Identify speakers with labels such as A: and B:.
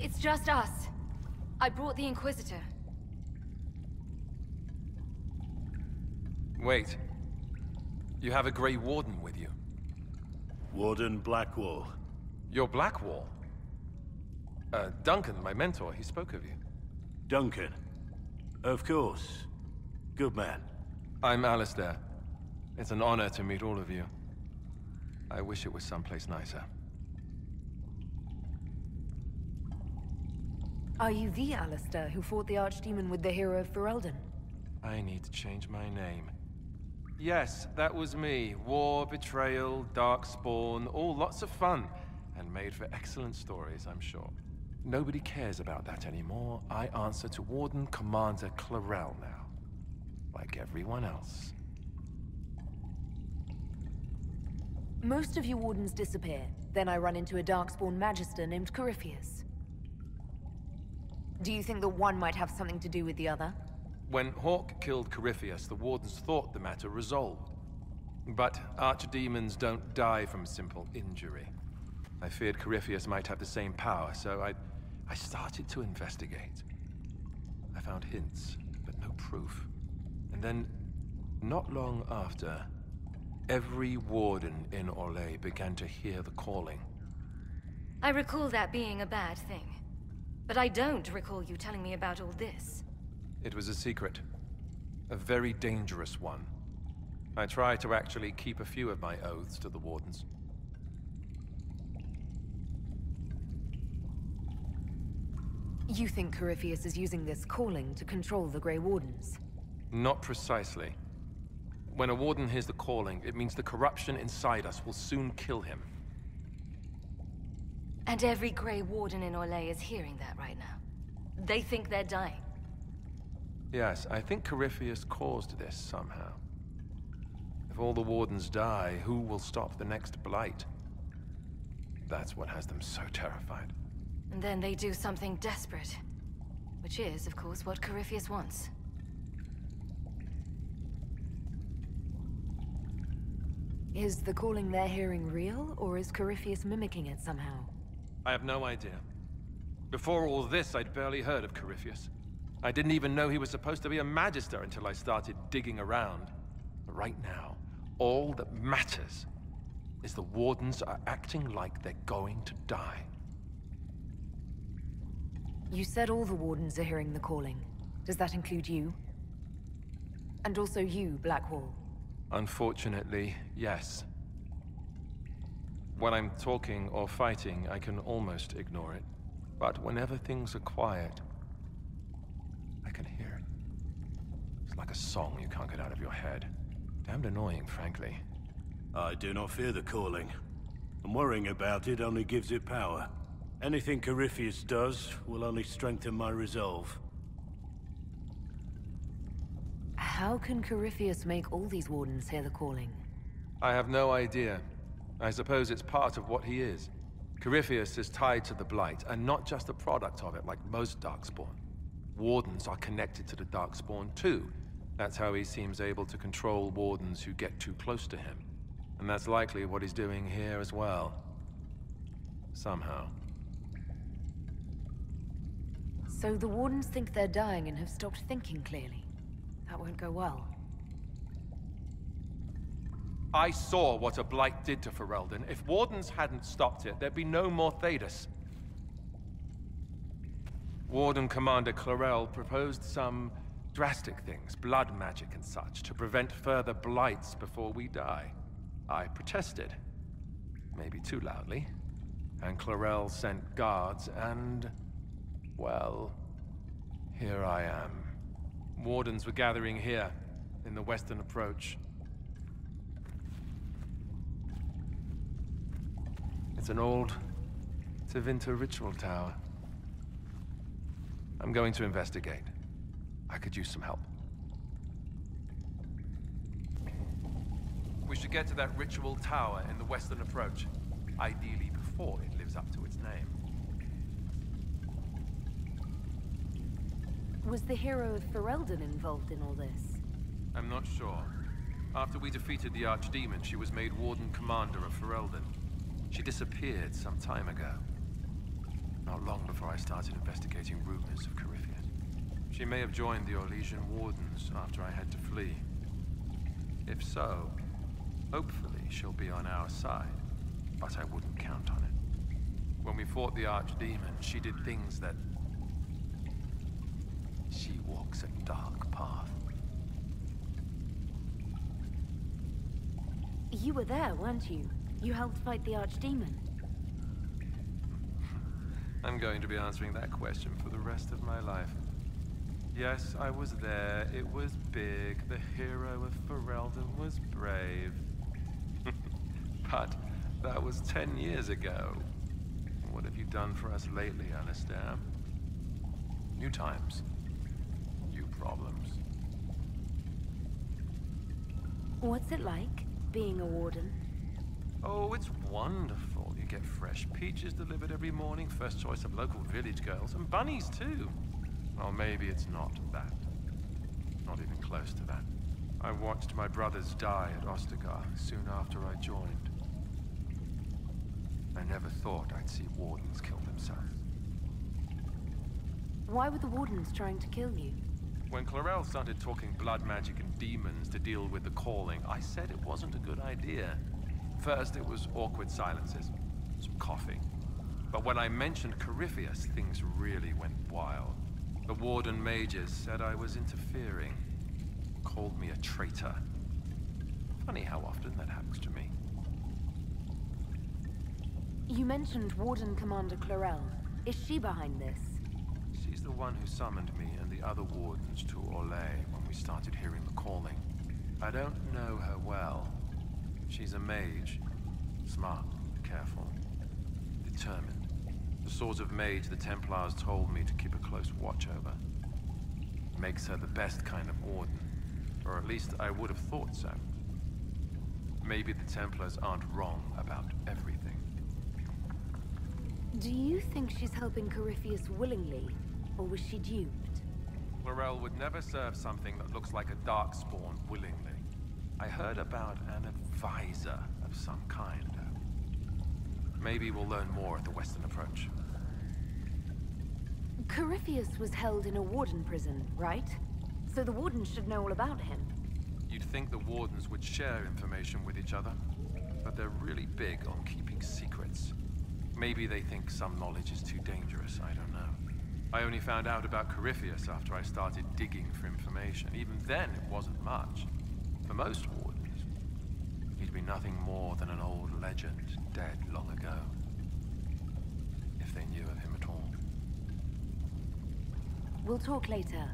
A: It's just us. I brought the Inquisitor.
B: Wait. You have a Grey Warden with you?
C: Warden Blackwall.
B: You're Blackwall? Duncan, my mentor, he spoke of you.
C: Duncan. Of course. Good man.
B: I'm Alistair. It's an honor to meet all of you. I wish it was someplace nicer.
D: Are you the Alistair who fought the Archdemon with the hero of Ferelden?
B: I need to change my name. Yes, that was me. War, betrayal, darkspawn, all lots of fun. And made for excellent stories, I'm sure. Nobody cares about that anymore. I answer to Warden Commander Clarel now. Like everyone else.
D: Most of you Wardens disappear. Then I run into a Darkspawn Magister named Corypheus. Do you think that one might have something to do with the other?
B: When Hawk killed Corypheus, the Wardens thought the matter resolved. But archdemons don't die from simple injury. I feared Corypheus might have the same power, so I started to investigate. I found hints, but no proof. And then, not long after, every Warden in Orlais began to hear the calling.
A: I recall that being a bad thing. But I don't recall you telling me about all this.
B: It was a secret. A very dangerous one. I try to actually keep a few of my oaths to the Wardens.
D: You think Corypheus is using this calling to control the Grey Wardens?
B: Not precisely. When a Warden hears the calling, it means the corruption inside us will soon kill him.
A: And every Grey Warden in Orlais is hearing that right now. They think they're dying.
B: Yes, I think Corypheus caused this somehow. If all the Wardens die, who will stop the next blight? That's what has them so terrified.
A: And then they do something desperate. Which is, of course, what Corypheus wants.
D: Is the calling they're hearing real, or is Corypheus mimicking it somehow?
B: I have no idea. Before all this, I'd barely heard of Corypheus. I didn't even know he was supposed to be a Magister until I started digging around. But right now, all that matters is the Wardens are acting like they're going to die.
D: You said all the Wardens are hearing the calling. Does that include you? And also you, Blackwall?
B: Unfortunately, yes. When I'm talking or fighting, I can almost ignore it. But whenever things are quiet, I can hear it. It's like a song you can't get out of your head. Damned annoying, frankly.
C: I do not fear the calling. And worrying about it only gives it power. Anything Corypheus does will only strengthen my resolve.
D: How can Corypheus make all these Wardens hear the calling?
B: I have no idea. I suppose it's part of what he is. Corypheus is tied to the Blight, and not just a product of it like most Darkspawn. Wardens are connected to the Darkspawn too. That's how he seems able to control Wardens who get too close to him. And that's likely what he's doing here as well. Somehow.
D: So the Wardens think they're dying and have stopped thinking clearly. That won't go well.
B: I saw what a Blight did to Ferelden. If Wardens hadn't stopped it, there'd be no more Thedas. Warden Commander Clarel proposed some drastic things, blood magic and such, to prevent further blights before we die. I protested. Maybe too loudly. And Clarel sent guards and... well, here I am. Wardens were gathering here, in the western approach. It's an old Tevinter ritual tower. I'm going to investigate. I could use some help. We should get to that ritual tower in the western approach. Ideally before it lives up to its name.
D: Was the hero of Ferelden involved in all this?
B: I'm not sure. After we defeated the Archdemon, she was made Warden Commander of Ferelden. She disappeared some time ago. not long before I started investigating rumors of Corypheus. She may have joined the Orlesian Wardens after I had to flee. If so, hopefully she'll be on our side, but I wouldn't count on it. When we fought the Archdemon, she did things that... She walks a dark path.
E: You were there, weren't you? You helped fight the Archdemon.
B: I'm going to be answering that question for the rest of my life. Yes, I was there. It was big. The hero of Ferelden was brave. But that was 10 years ago. What have you done for us lately, Alistair? New times. New problems.
E: What's it like, being a warden?
B: Oh, it's wonderful. You get fresh peaches delivered every morning, first choice of local village girls, and bunnies too. Well, maybe it's not that. Not even close to that. I watched my brothers die at Ostagar soon after I joined. I never thought I'd see wardens kill themselves.
E: Why were the wardens trying to kill you?
B: When Clarel started talking blood magic and demons to deal with the calling, I said it wasn't a good idea. First, it was awkward silences, some coughing. But when I mentioned Corypheus, things really went wild. The warden mages said I was interfering, called me a traitor. Funny how often that happens to me.
E: You mentioned Warden Commander Clarel. Is she behind this?
B: She's the one who summoned me and the other wardens to Orlais when we started hearing the calling. I don't know her well. She's a mage. Smart, careful, determined. The sort of mage the Templars told me to keep a close watch over. Makes her the best kind of warden. Or at least I would have thought so. Maybe the Templars aren't wrong about everything.
E: Do you think she's helping Corypheus willingly, or was she duped?
B: Clarel would never serve something that looks like a darkspawn willingly. I heard about an advisor of some kind. Maybe we'll learn more at the Western Approach.
E: Corypheus was held in a warden prison, right? So the wardens should know all about him.
B: You'd think the wardens would share information with each other, but they're really big on keeping secrets. Maybe they think some knowledge is too dangerous, I don't know. I only found out about Corypheus after I started digging for information. Even then, it wasn't much. For most wardens, he'd be nothing more than an old legend, dead long ago. If they knew of him at all.
E: We'll talk later.